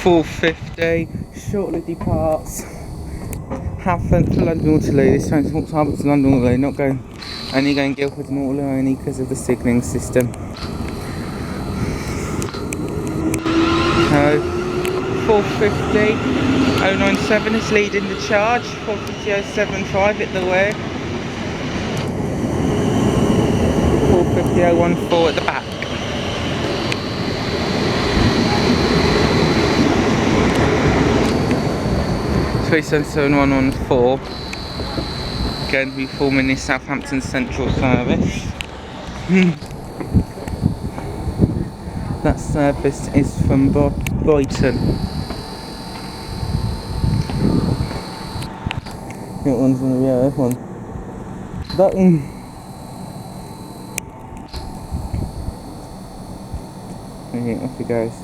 4:50, shortly departs Havant for London Waterloo. This train from Harbour to London Waterloo, not going, only going Guildford and Waterloo only because of the signalling system. 4:50, 097 is leading the charge, 4:50.075 at the way, 4:50.014 at the back. Three 77114, going to be forming this Southampton Central service. That service is from Brighton. That one's going to be out, that one. That one. Okay, off it goes.